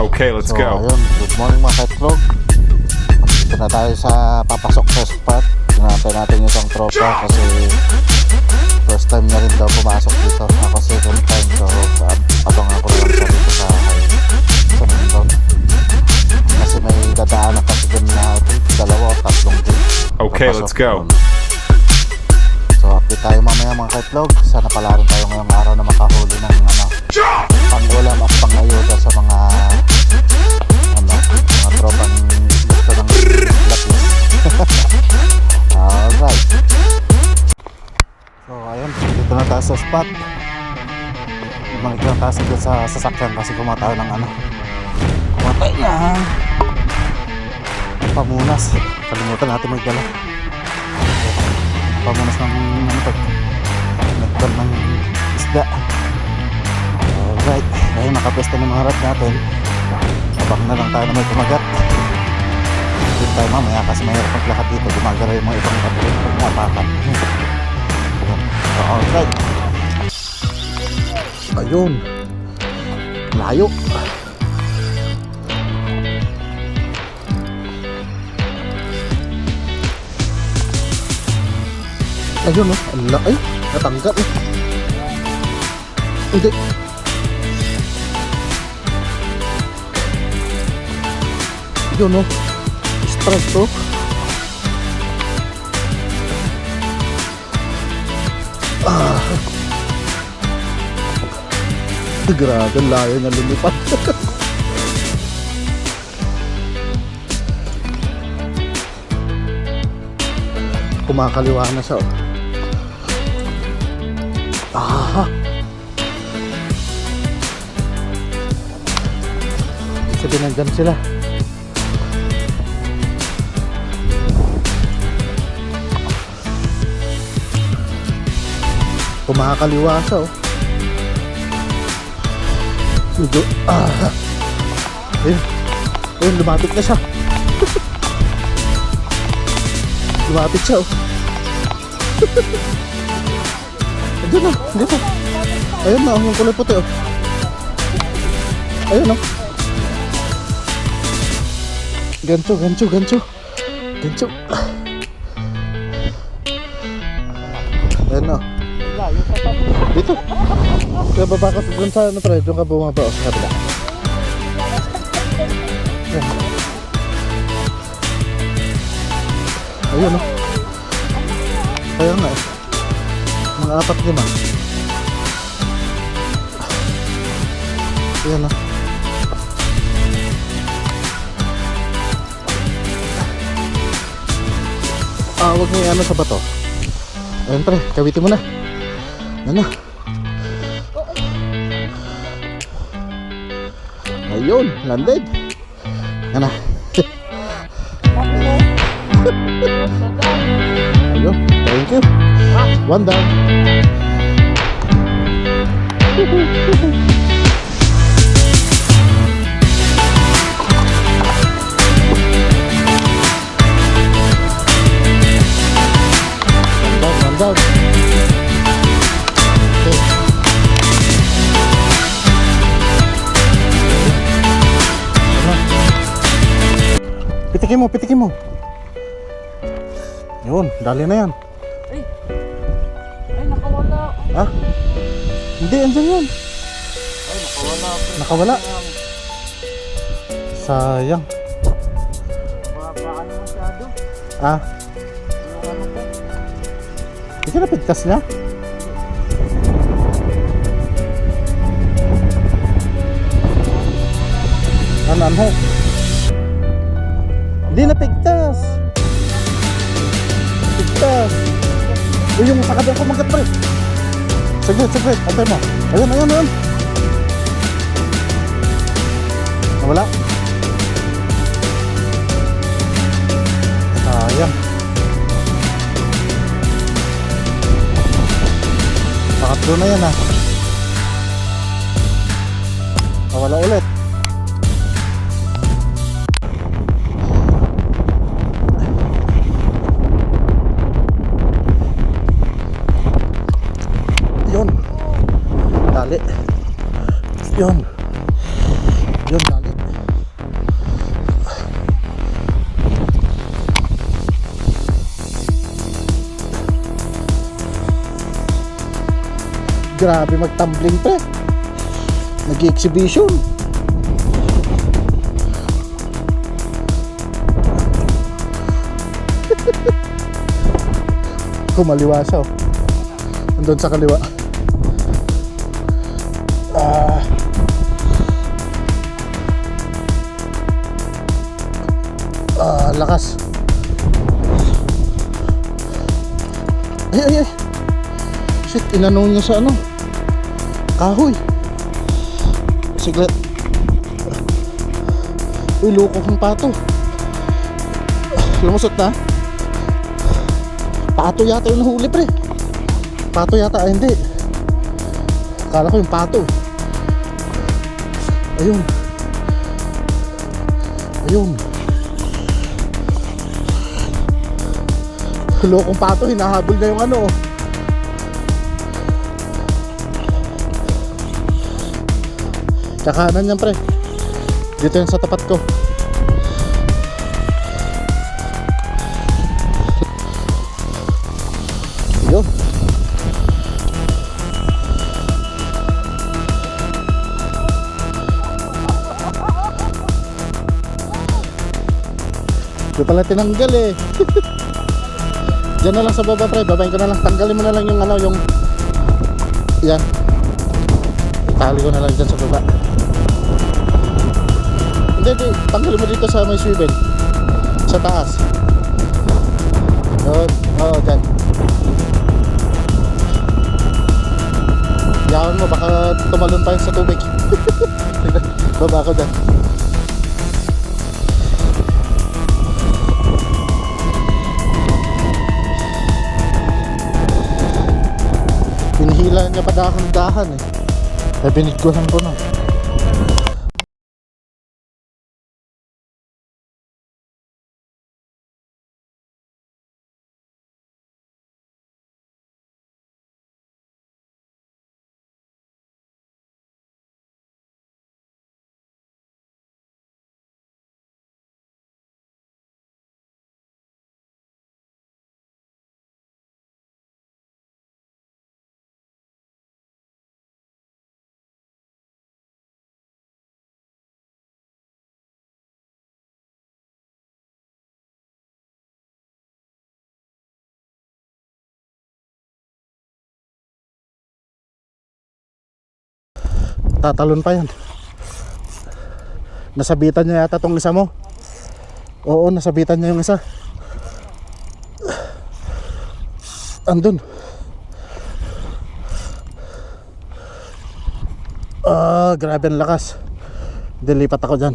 Okay, let's So go. ayun, good morning mga kaitlog. Dito na tayo sa papasok sa spot. Hinantay natin yung isang tropa kasi first time niya rin daw pumasok dito. Ako second time, so abangan ko lang siya dito sa Mindon. Kasi may dadaanan kasi dun na dalawa o tatlong din. Okay, let's go. So update tayo mamaya mga kaitlog. Sana pala rin tayo ngayong araw na makahuli ng pang-ulam at pang-ayuda sa mga tropang gusto ng lapis. Alright. So ayun, dito na tayo sa spot. Bumalik lang tayo sa sasakyan kasi kumatayo ng kumatay na pamunas. Kalimutan natin magdala pamunas ng nagtan ng isda. Alright, ayun, nakapesta ng mga harap natin. Abang na lang tayo na may kumagat. Dito tayo mamaya kasi mahirap maglakad dito. Gumagara yung mga ibang kapatid pag napakan. Alright. Ayun, layo. Ayun ay, natanggal Hindi. Yun strike to. Grabe, layo na lumipad. Kumakaliwa na siya Sabi nandyan sila. Kumakaliwa siya medyo ayun, lumapit na siya. Lumapit siya Ayun na, dito. Ayun na, yung kulay puti Ayun na. Gancho. Ayun na. Dito. Kaya baba ka dun sa pre, doon ka bumaba sa kabila. Ayun na. Kaya nga mga 4-5. Ayan na. Huwag mo yung sa bato. Ayan pre, kawitin mo na. Ayan na. Ayun, landed. Ayan na. Ayun, thank you. One down. One down. Okay. Pitikin mo. Yun, dali na yan. Ay, nakawala. Ha? Hindi, andyan yun. Ay, Nakawala. Sayang. Paano masyado? Yung ano ko? Hindi ka napigtas niya? Ano? Hindi napigtas. Yung sa kabang kumagat pre. Saglit, antay mo. Ayun. Nawala. Sayang. Pakatlo na yan Nawala ulit. Dali. Yun, dali. Grabe mag-tumbling pre. Nag-exhibition. Kumaliwa siya oh. Andun sa kaliwa. Lakas. Ay. Shit, inano niya sa ano, kahoy. Sigla. Uy, loko kang pato. Lumusot na. Pato yata yung nahuli pre. Pato yata, ay hindi. Akala ko yung pato. Ayun. Lokong pato, hinahabol na yung ano. Kakanan yan pre. Dito yan sa tapat ko. Yun. Di pala tinanggal eh. Diyan na lang sa baba pre, babayin ko na lang. Tanggalin mo na lang yung ano, yung yan. Itali ko na lang dyan sa baba. Hindi, tanggalin mo dito sa may swivel. Sa taas. Yun, oo, dyan. Yawan mo, baka tumalon pa yun sa tubig. Baba ko dyan. Pinihila niya pa dahan-dahan eh. Kaya binigkuhan ko na. Tatalon pa yan. Nasabitan niya yata tong isa mo. Oo, nasabitan niya yung isa. Andun. Grabe ang lakas. Dilipat ako dyan.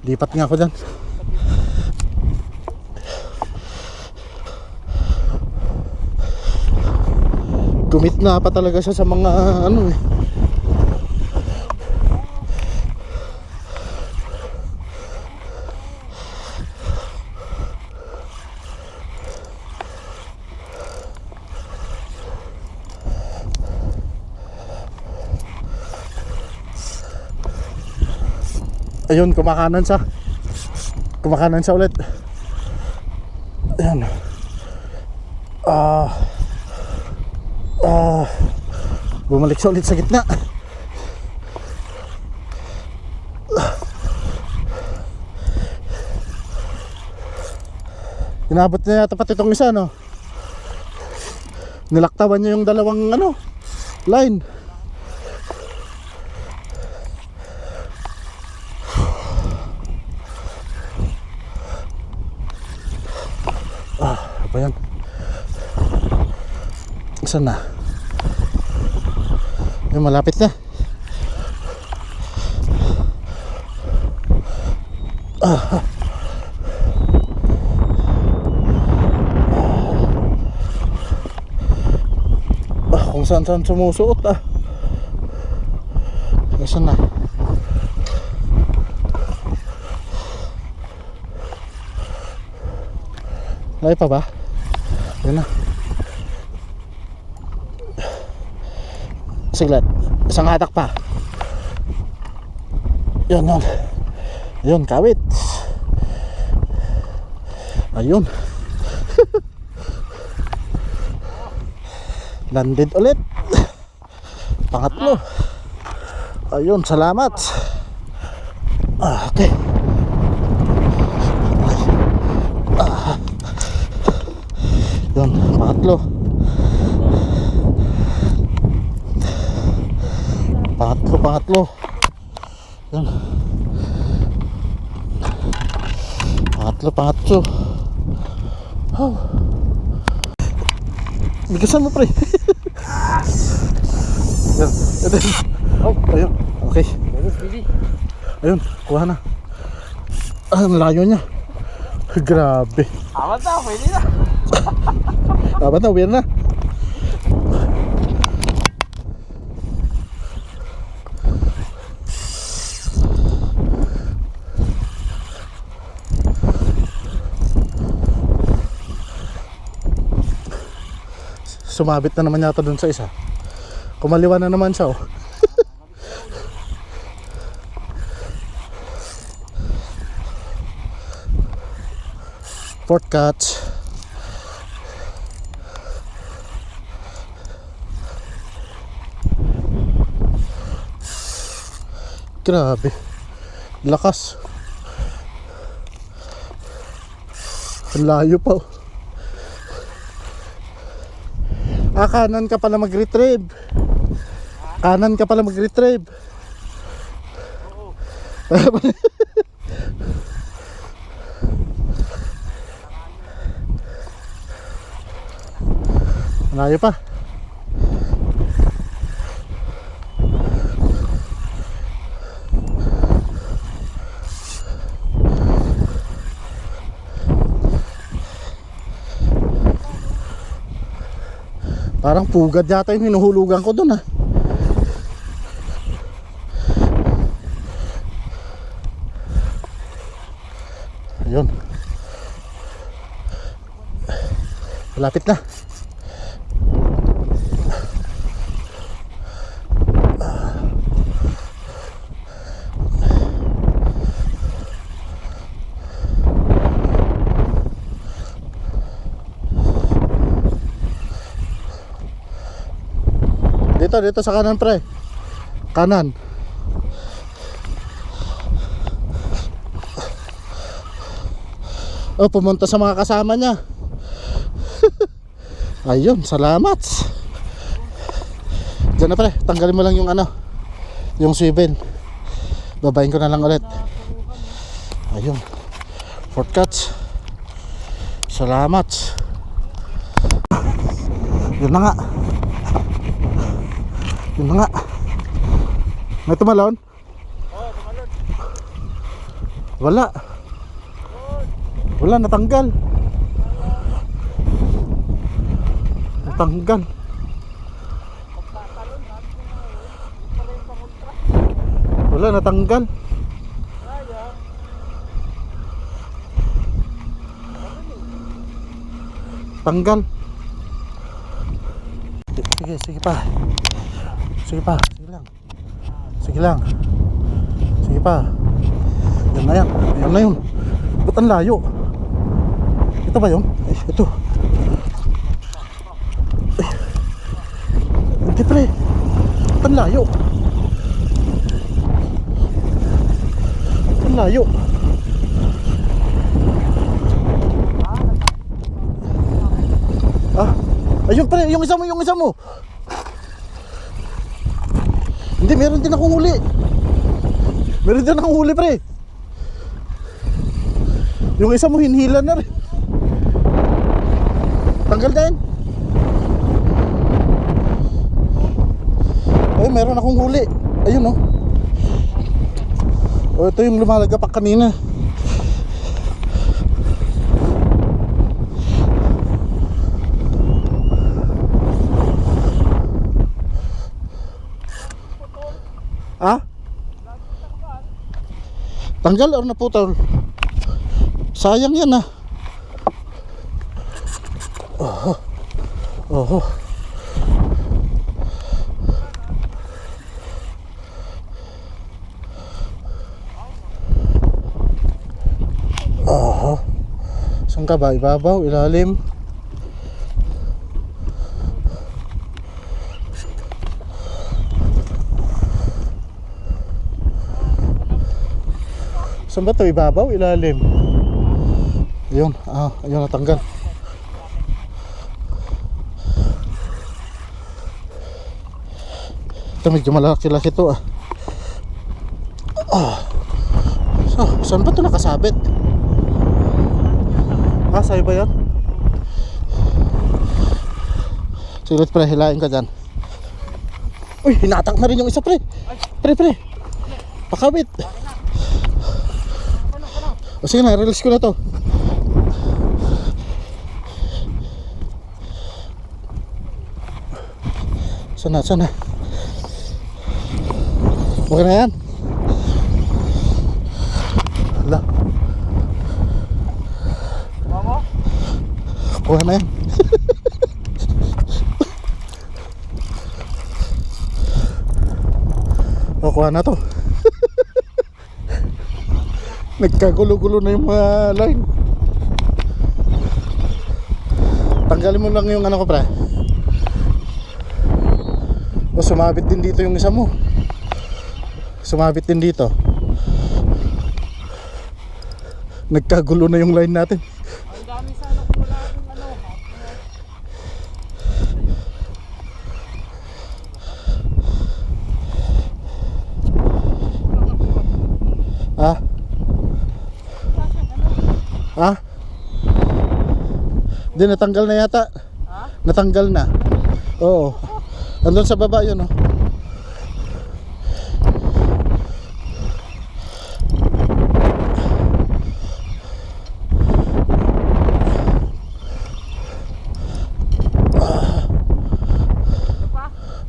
Lipat nga ako dyan. Gumit na pa talaga siya sa mga ano eh. Ayun, kumakanan siya. Kumakanan siya ulit. Ayan. Bumalik siya ulit sa gitna. Inabot niya yata pati itong isa, no? Nilaktawan niya yung dalawang ano, line. Apa yan? Saan na? Yung malapit na. Kung saan sumusuot Saan na? Lay pa ba? Yan na. Saglit. Isang hatak pa. Yan, yan. Ayun, kawit. Ayun. Landed ulit. Pangatlo. Ayun, salamat. Okay. Yun, pangatlo. Pangatlo. Yun. Pangatlo. Oh. Bigasan mo, pre. Yan. Oh, Ayun. Okay. Pili. Ayun, kuha na. Ang layo niya. Grabe. Awan na, pwede na. Dapat na, uwi na. Sumabit na naman yata dun sa isa. Kumaliwa na naman siya, oh. Fourth catch. Grabe. Lakas. Ang layo pa, oh. Kanan ka pala mag-retrieve. Kanan ka pala mag-retrieve. Oo. Layo pa. Parang pugad yata yung hinuhulugan ko dun, ah. Ayun. Malapit na. Dito sa kanan, pre. Kanan. Oh, pumunta sa mga kasama niya. Ayun, salamat. Diyan na, pre. Tanggalin mo lang yung ano, yung swivel. Babayin ko na lang ulit. Ayun. Fourth catch. Salamat. Yun na nga. Yun na nga. May tumalon? Oo, tumalon. Wala. Wala, natanggal. Natanggal. Wala, natanggal. Tanggal. Sige pa. Sige pa, sige lang. Sige lang. Sige pa. Yan na yan. Yan na yun. Ba't ang layo? Ito ba yun? Ay, ito. Ay. Hindi, pre. Ba't ang layo? Ba't ang layo? Ah, ayun, pre. Yung isa mo. Hindi, meron din akong huli. Pre. Yung isa mo hinhila na rin. Tanggal din. Ay, meron akong huli. Ayun, oh. Oh, ito yung lumalagapak kanina. Ah? Tanggal or naputol? Sayang yan, ah. Oh. Saan ka ba? Ibabaw? Ilalim? Saan ba ito? Ibabaw? Ilalim? Ayun. Ayun natanggal. Ito medyo malaki-laki ito So, saan ba ito nakasabit? Sa'yo ba yan? Sige pre, hilain ka dyan. Uy, hinatak na rin yung isa pre. Pre pakabit. O sige na, release ko na to. Sana okay na yan. Hala, Mama? kuha na yan. Kuha na to. Nagkagulo-gulo na yung mga line. Tanggalin mo lang yung ano ko pre. O sumabit din dito yung isa mo. Sumabit din dito. Nagkagulo na yung line natin. Ang dami sana kung wala akong ano. Hindi, natanggal na yata. Natanggal na. Oo. Andun sa baba yun, oh.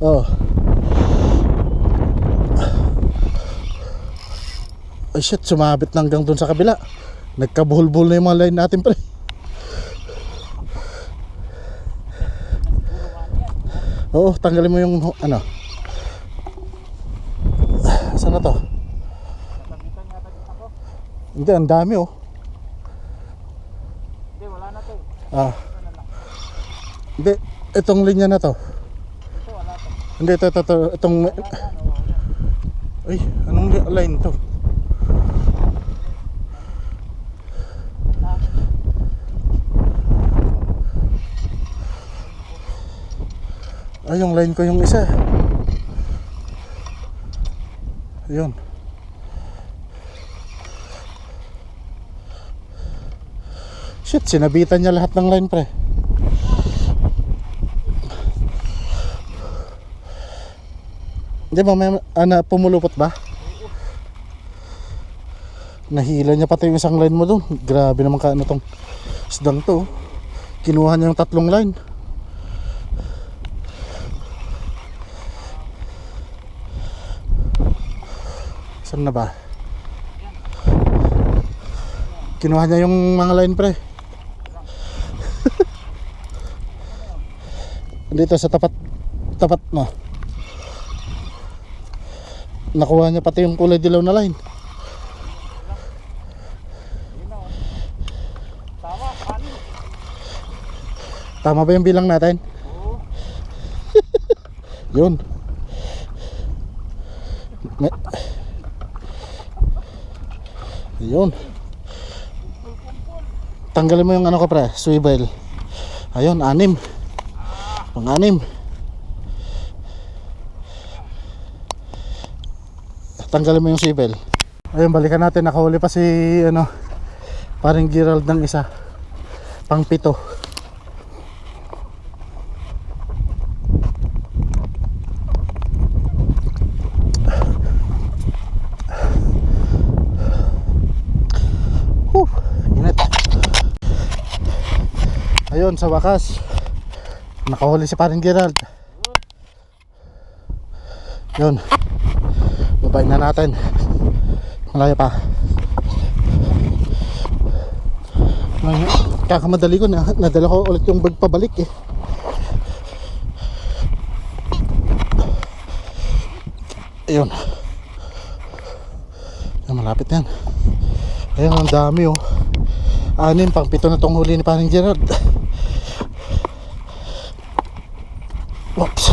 Oh. Ay shit, sumabit na hanggang dun sa kabila. Nagkabuhol-buhol na yung mga line natin pre. Oo, tanggalin mo yung ano. Saan na to? Natagitan yata din ako. Hindi, ang dami oh. Hindi, wala na to. Hindi, itong linya na to. Ito, wala to. Hindi, itong ay, anong line to? Ay, yung line ko yung isa. Ayun. Shit, sinabitan niya lahat ng line pre. Hindi ba may pumulupot ba? Nahila niya pati yung isang line mo dun. Grabe naman ka ano tong isdang to. Kinuha niya yung 3 line. Saan na ba? Kinuha niya yung mga line pre. Dito sa tapat mo. Nakuha niya pati yung kulay dilaw na line. Tama ba yung bilang natin? Oo. Yun. Ayun. Tanggalin mo yung ano ko pre, swivel. Ayun, 6. Pang-6. Tanggalin mo yung swivel. Ayun, balikan natin. Nakahuli pa si ano, paring Gerald ng isa. Pang-7. Ayun, sa wakas nakahuli si paring Gerald. Yun, babain na natin. Malayo pa. Kakamadali ko na. Nadala ko ulit yung bag pabalik eh. Ayun. Ayun, malapit yan. Ayun, ang dami oh. 6 pang 7 na tong huli ni Paring Gerald. Oops.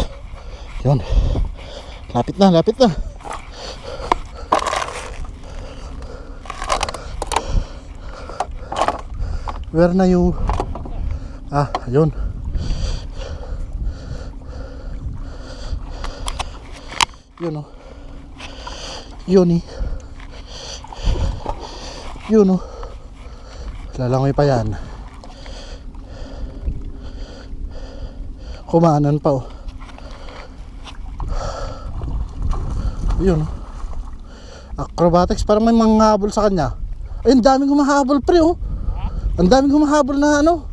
Yun. Lapit na, lapit na. Where na you? Yun. Yun, oh. Yun, eh. Yun, oh. Lalangoy pa yan. Kumaanan pa, oh. Yun, oh. Acrobatics, parang may mga habol sa kanya. Ay, ang daming humahabol, pre, oh. Ang daming humahabol na ano.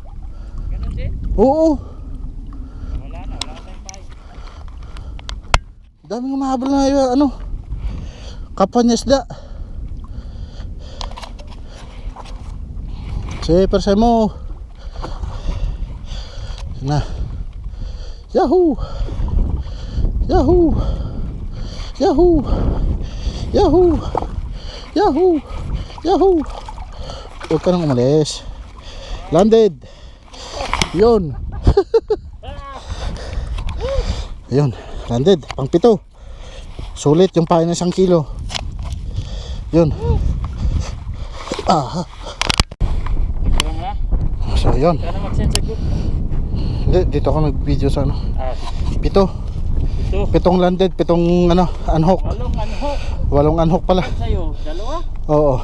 Ganun din? Oo. Wala tayong pahay. Daming humahabol na ano. Kapwa niya isda. Sige, perse mo. Na. Yahoo! Yahoo! Yahoo! Yahoo! Yahoo! Yahoo! Huwag ka nang umalis. Landed. Yun. Ayun, landed. Pang 7. Sulit yung pain ng 1 kilo. Yun. Kurang na? So yun. Kaya na mag-send sa group. Hindi, dito ako nag-video sa ano. 7. Ito. 7 landed, 7 ano, unhook. 8 anhok. 8 unhook pala. Sa'yo, 2? Oo.